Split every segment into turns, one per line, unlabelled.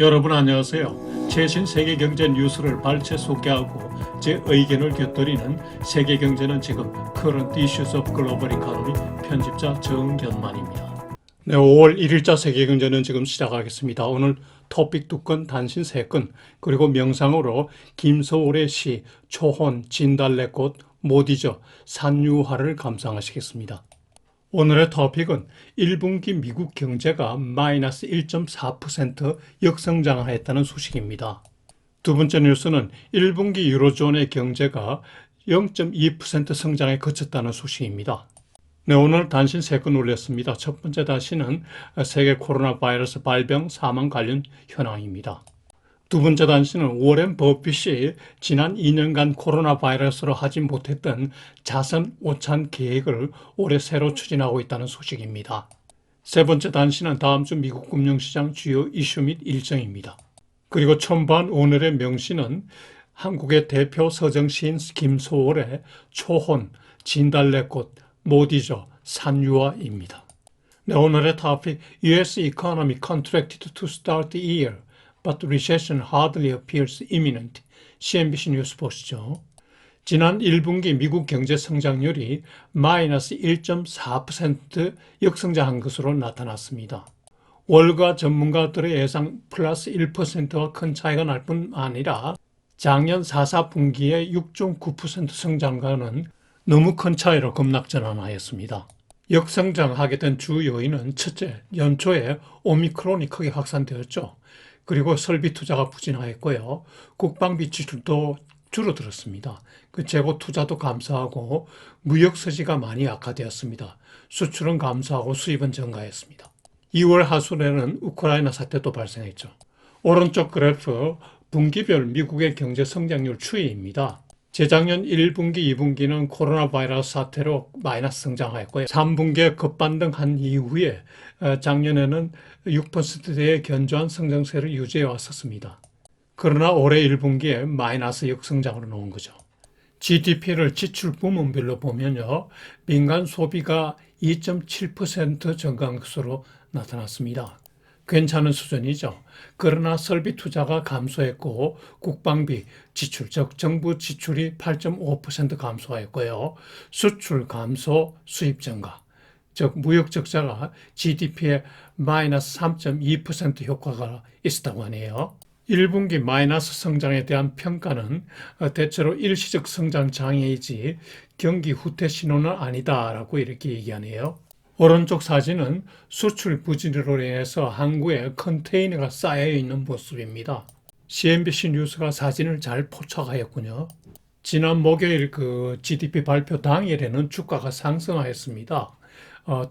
여러분 안녕하세요. 최신 세계 경제 뉴스를 발췌 소개하고 제 의견을 곁들이는 세계 경제는 지금 Current Issues of Global Economy 편집자 정견만입니다. 네, 5월 1일자 세계 경제는 지금 시작하겠습니다. 오늘 토픽 2건, 단신 3건, 그리고 명상으로 김서울의 시, 초혼, 진달래꽃, 못 잊어, 산유화를 감상하시겠습니다. 오늘의 토픽은 1분기 미국 경제가 마이너스 1.4% 역성장했다는 소식입니다. 두 번째 뉴스는 1분기 유로존의 경제가 0.2% 성장에 그쳤다는 소식입니다. 네, 오늘 단신 3건 올렸습니다. 첫 번째 단신은 세계 코로나 바이러스 발병 사망 관련 현황입니다. 두 번째 단신은 워렌 버핏이 지난 2년간 코로나 바이러스로 하지 못했던 자선 오찬 계획을 올해 새로 추진하고 있다는 소식입니다. 세 번째 단신은 다음 주 미국 금융시장 주요 이슈 및 일정입니다. 그리고 첨부한 오늘의 명시는 한국의 대표 서정시인 김소월의 초혼, 진달래꽃, 못 잊어, 산유화입니다. 네, 오늘의 토픽 US economy contracted to start the year. But recession hardly appears imminent. CNBC 뉴스 보시죠. 지난 1분기 미국 경제 성장률이 마이너스 1.4% 역성장한 것으로 나타났습니다. 월가 전문가들의 예상 플러스 1%와 큰 차이가 날 뿐 아니라 작년 4분기의 6.9% 성장과는 너무 큰 차이로 급락전환하였습니다. 역성장하게 된 주 요인은 첫째, 연초에 오미크론이 크게 확산되었죠. 그리고 설비 투자가 부진하였고요. 국방비 지출도 줄어들었습니다. 그 재고 투자도 감소하고 무역 수지가 많이 악화되었습니다. 수출은 감소하고 수입은 증가했습니다. 2월 하순에는 우크라이나 사태도 발생했죠. 오른쪽 그래프 분기별 미국의 경제 성장률 추이입니다. 재작년 1분기, 2분기는 코로나 바이러스 사태로 마이너스 성장하였고요. 3분기에 급반등한 이후에 작년에는 6%대의 견조한 성장세를 유지해 왔었습니다. 그러나 올해 1분기에 마이너스 역성장으로 나온 거죠. GDP를 지출 부문별로 보면요. 민간 소비가 2.7% 증가한 것으로 나타났습니다. 괜찮은 수준이죠. 그러나 설비 투자가 감소했고 국방비 지출, 즉 정부 지출이 8.5% 감소하였고요. 수출 감소, 수입 증가, 즉 무역 적자가 GDP에 마이너스 3.2% 효과가 있었다고 하네요. 1분기 마이너스 성장에 대한 평가는 대체로 일시적 성장 장애이지 경기 후퇴 신호는 아니다라고 이렇게 얘기하네요. 오른쪽 사진은 수출 부진으로 인해서 항구에 컨테이너가 쌓여 있는 모습입니다. CNBC 뉴스가 사진을 잘 포착하였군요. 지난 목요일 GDP 발표 당일에는 주가가 상승하였습니다.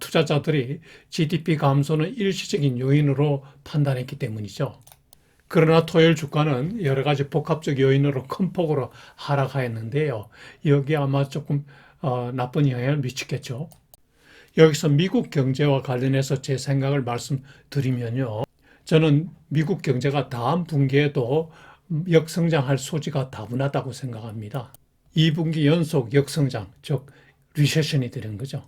투자자들이 GDP 감소는 일시적인 요인으로 판단했기 때문이죠. 그러나 토요일 주가는 여러 가지 복합적 요인으로 큰 폭으로 하락하였는데요. 여기 아마 조금 나쁜 영향을 미치겠죠. 여기서 미국 경제와 관련해서 제 생각을 말씀드리면요. 저는 미국 경제가 다음 분기에도 역성장할 소지가 다분하다고 생각합니다. 2분기 연속 역성장, 즉 리세션이 되는 거죠.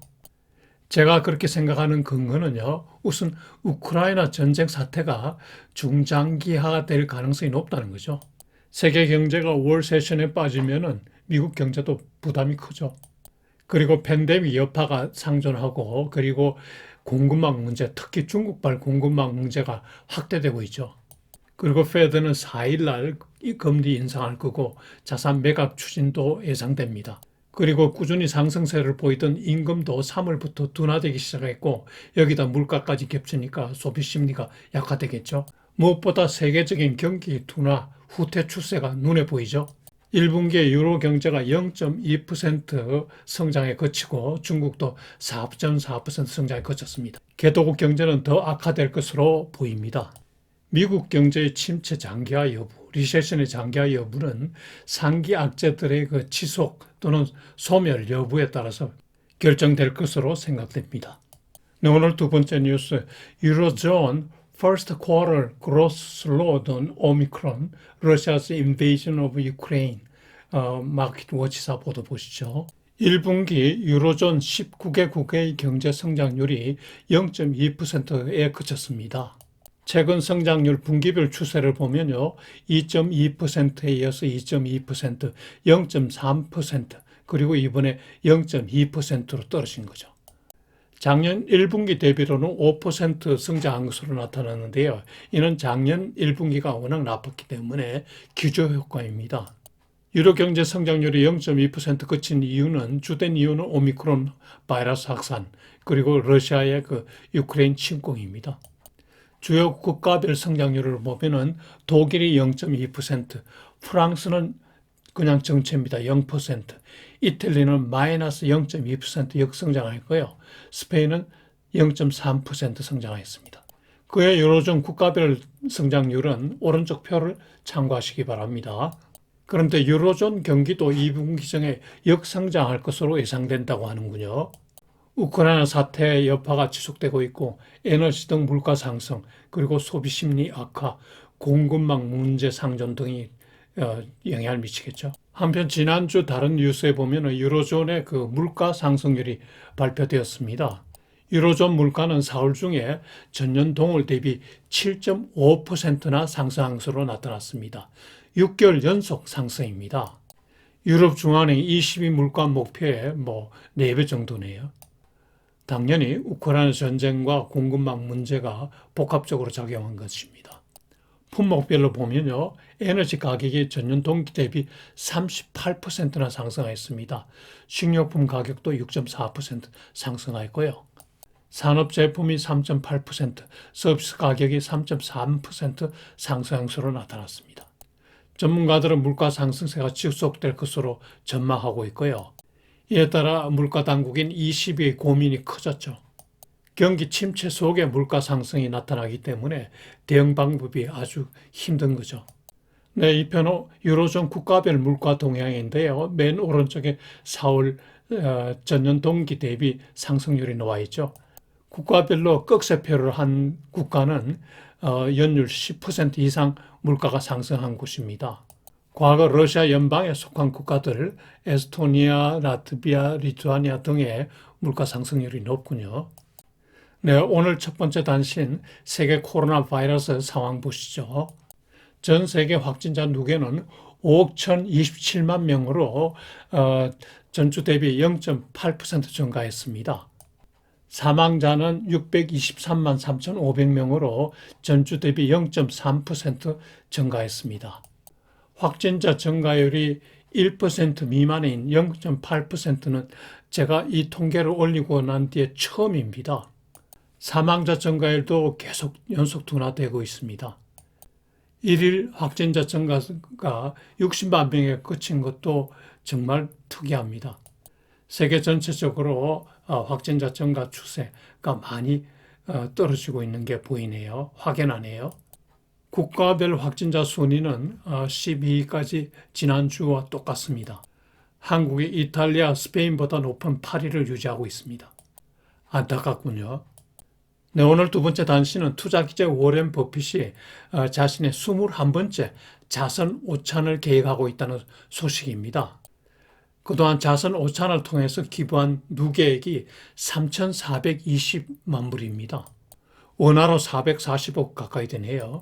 제가 그렇게 생각하는 근거는요. 우선 우크라이나 전쟁 사태가 중장기화될 가능성이 높다는 거죠. 세계 경제가 월 세션에 빠지면은 미국 경제도 부담이 크죠. 그리고 팬데믹 여파가 상존하고 그리고 공급망 문제, 특히 중국발 공급망 문제가 확대되고 있죠. 그리고 페드는 4일날 금리 인상할 거고 자산 매각 추진도 예상됩니다. 그리고 꾸준히 상승세를 보이던 임금도 3월부터 둔화되기 시작했고 여기다 물가까지 겹치니까 소비 심리가 약화되겠죠. 무엇보다 세계적인 경기 둔화, 후퇴 추세가 눈에 보이죠. 1분기에 유로 경제가 0.2% 성장에 그치고 중국도 4.4% 성장에 그쳤습니다. 개도국 경제는 더 악화될 것으로 보입니다. 미국 경제의 침체 장기화 여부, 리세션의 장기화 여부는 상기 악재들의 지속 또는 소멸 여부에 따라서 결정될 것으로 생각됩니다. 네, 오늘 두 번째 뉴스, 유로존 First quarter growth slowed on Omicron, Russia's invasion of Ukraine. 마켓워치사 보도 보시죠. 1분기 유로존 19개국의 경제 성장률이 0.2%에 그쳤습니다. 최근 성장률 분기별 추세를 보면요. 2.2%에 이어서 2.2%, 0.3%, 그리고 이번에 0.2%로 떨어진 거죠. 작년 1분기 대비로는 5% 성장한 것으로 나타났는데요. 이는 작년 1분기가 워낙 나빴기 때문에 기저 효과입니다. 유럽 경제 성장률이 0.2% 그친 이유는 주된 이유는 오미크론 바이러스 확산 그리고 러시아의 유크레인 침공입니다. 주요 국가별 성장률을 보면은 독일이 0.2%, 프랑스는 그냥 정체입니다. 0%, 이탈리아는 마이너스 0.2% 역성장했고요. 스페인은 0.3% 성장했습니다. 그의 유로존 국가별 성장률은 오른쪽 표를 참고하시기 바랍니다. 그런데 유로존 경기도 2분기 중에 역성장할 것으로 예상된다고 하는군요. 우크라이나 사태의 여파가 지속되고 있고 에너지 등 물가 상승, 그리고 소비 심리 악화, 공급망 문제 상존 등이 영향을 미치겠죠. 한편 지난주 다른 뉴스에 보면 유로존의 물가 상승률이 발표되었습니다. 유로존 물가는 4월 중에 전년 동월 대비 7.5%나 상승한 것으로 나타났습니다. 6개월 연속 상승입니다. 유럽 중앙은행 22 물가 목표의 4배 정도네요. 당연히 우크라이나 전쟁과 공급망 문제가 복합적으로 작용한 것입니다. 품목별로 보면요. 에너지 가격이 전년 동기 대비 38%나 상승했습니다. 식료품 가격도 6.4% 상승했고요. 산업 제품이 3.8%, 서비스 가격이 3.3% 상승한 것으로 나타났습니다. 전문가들은 물가 상승세가 지속될 것으로 전망하고 있고요. 이에 따라 물가 당국인 ECB의 고민이 커졌죠. 경기 침체 속에 물가 상승이 나타나기 때문에 대응 방법이 아주 힘든 거죠. 네, 이 표는 유로존 국가별 물가 동향인데요. 맨 오른쪽에 4월 전년 동기 대비 상승률이 나와 있죠. 국가별로 꺽쇠표를 한 국가는 연율 10% 이상 물가가 상승한 곳입니다. 과거 러시아 연방에 속한 국가들 에스토니아, 라트비아, 리투아니아 등의 물가 상승률이 높군요. 네, 오늘 첫 번째 단신 세계 코로나 바이러스 상황 보시죠. 전 세계 확진자 누계는 5억 1,027만 명으로 전주 대비 0.8% 증가했습니다. 사망자는 623만 3,500명으로 전주 대비 0.3% 증가했습니다. 확진자 증가율이 1% 미만인 0.8%는 제가 이 통계를 올리고 난 뒤에 처음입니다. 사망자 증가율도 계속 연속 둔화되고 있습니다. 1일 확진자 증가가 60만 명에 그친 것도 정말 특이합니다. 세계 전체적으로 확진자 증가 추세가 많이 떨어지고 있는 게 보이네요. 확연하네요. 국가별 확진자 순위는 12위까지 지난주와 똑같습니다. 한국이 이탈리아, 스페인보다 높은 8위를 유지하고 있습니다. 안타깝군요. 네, 오늘 두 번째 단신은 투자기자 워렌 버핏이 자신의 21번째 자선 오찬을 계획하고 있다는 소식입니다. 그동안 자선 오찬을 통해서 기부한 누계액이 3,420만 불입니다. 원화로 440억 가까이 되네요.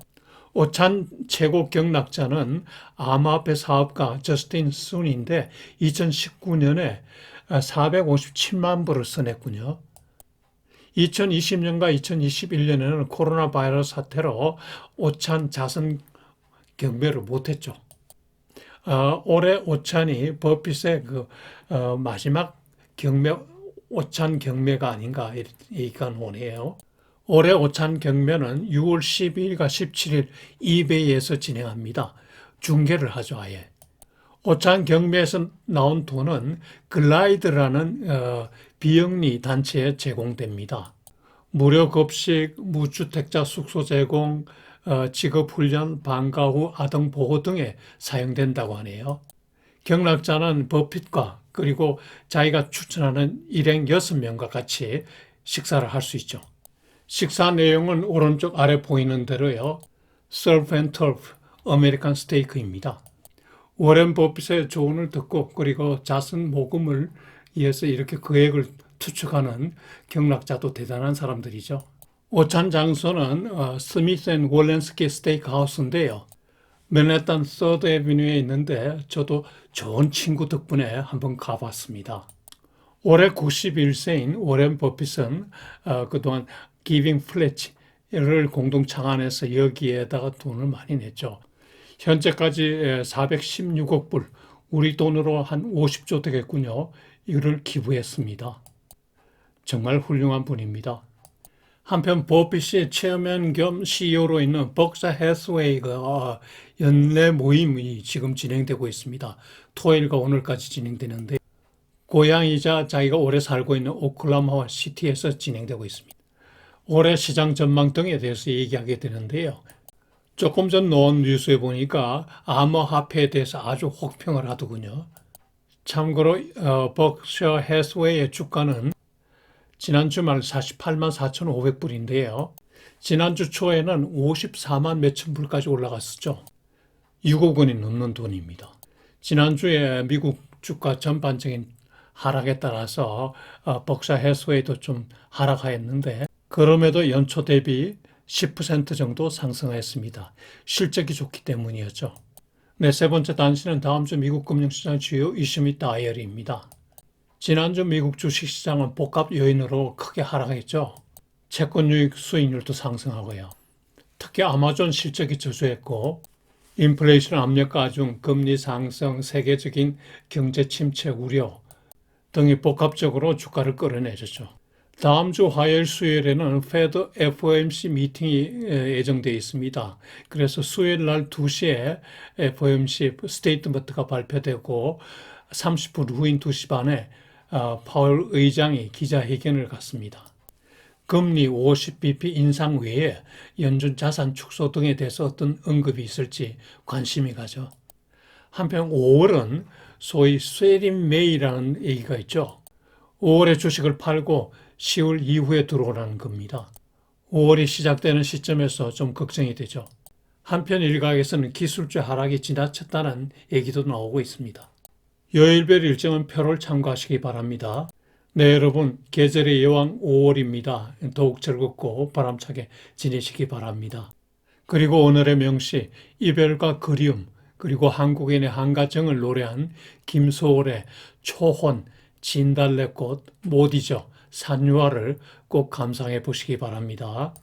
오찬 최고 경락자는 암호화폐 사업가 저스틴 순인데 2019년에 457만 불을 써냈군요. 2020년과 2021년에는 코로나 바이러스 사태로 오찬 자선 경매를 못했죠. 올해 오찬이 버핏의 마지막 오찬 경매가 아닌가 얘기가 나오네요. 올해 오찬 경매는 6월 12일과 17일 이베이에서 진행합니다. 중계를 하죠, 아예. 오찬 경매에서 나온 돈은 글라이드라는 비영리 단체에 제공됩니다. 무료 급식, 무주택자 숙소 제공, 직업훈련, 방과 후 아동 보호 등에 사용된다고 하네요. 경락자는 버핏과 그리고 자기가 추천하는 일행 6명과 같이 식사를 할 수 있죠. 식사 내용은 오른쪽 아래 보이는 대로요. 서프 앤 터프, 아메리칸 스테이크입니다. 워렌 버핏의 조언을 듣고 그리고 자선 모금을 위해서 이렇게 계획을 투척하는 경락자도 대단한 사람들이죠. 오찬 장소는 스미스 앤 월렌스키 스테이크하우스인데요. 맨해튼 서드 애비뉴에 있는데 저도 좋은 친구 덕분에 한번 가봤습니다. 올해 91세인 오렌 버핏은 그동안 기빙 플래치를 공동 창안해서 여기에다가 돈을 많이 냈죠. 현재까지 416억 불, 우리 돈으로 한 50조 되겠군요. 이거를 기부했습니다. 정말 훌륭한 분입니다. 한편 버핏이 체어맨 겸 CEO로 있는 벅사 해스웨이가 연례 모임이 지금 진행되고 있습니다. 토요일과 오늘까지 진행되는데 고향이자 자기가 오래 살고 있는 오클라호마 시티에서 진행되고 있습니다. 올해 시장 전망 등에 대해서 얘기하게 되는데요. 조금 전 놓은 뉴스에 보니까 암호화폐에 대해서 아주 혹평을 하더군요. 참고로 벅셔 해스웨이의 주가는 지난 주말 48만 4,500불인데요. 지난주 초에는 54만 몇천 불까지 올라갔었죠. 6억 원이 넘는 돈입니다. 지난주에 미국 주가 전반적인 하락에 따라서 벅샤 해스웨이도 좀 하락하였는데 그럼에도 연초 대비 10% 정도 상승했습니다. 실적이 좋기 때문이었죠. 네, 세 번째 단신은 다음 주 미국 금융시장 주요 이슈 및 다이어리입니다. 지난주 미국 주식시장은 복합 요인으로 크게 하락했죠. 채권 유익 수익률도 상승하고요. 특히 아마존 실적이 저조했고 인플레이션 압력가 중 금리 상승, 세계적인 경제 침체 우려 등이 복합적으로 주가를 끌어내줬죠. 다음 주 화요일 수요일에는 페드 FOMC 미팅이 예정되어 있습니다. 그래서 수요일 날 2시에 FOMC 스테이트먼트가 발표되고 30분 후인 2시 반에 파월 의장이 기자회견을 갖습니다. 금리 50bp 인상 외에 연준 자산 축소 등에 대해서 어떤 언급이 있을지 관심이 가죠. 한편 5월은 소위 쇠림 매이라는 얘기가 있죠. 5월에 주식을 팔고 10월 이후에 들어오라는 겁니다. 5월이 시작되는 시점에서 좀 걱정이 되죠. 한편 일각에서는 기술주 하락이 지나쳤다는 얘기도 나오고 있습니다. 요일별 일정은 표를 참고하시기 바랍니다. 네, 여러분, 계절의 여왕 5월입니다. 더욱 즐겁고 바람차게 지내시기 바랍니다. 그리고 오늘의 명시, 이별과 그리움, 그리고 한국인의 한가정을 노래한 김소월의 초혼, 진달래꽃, 못 잊어, 산유화를 꼭 감상해 보시기 바랍니다.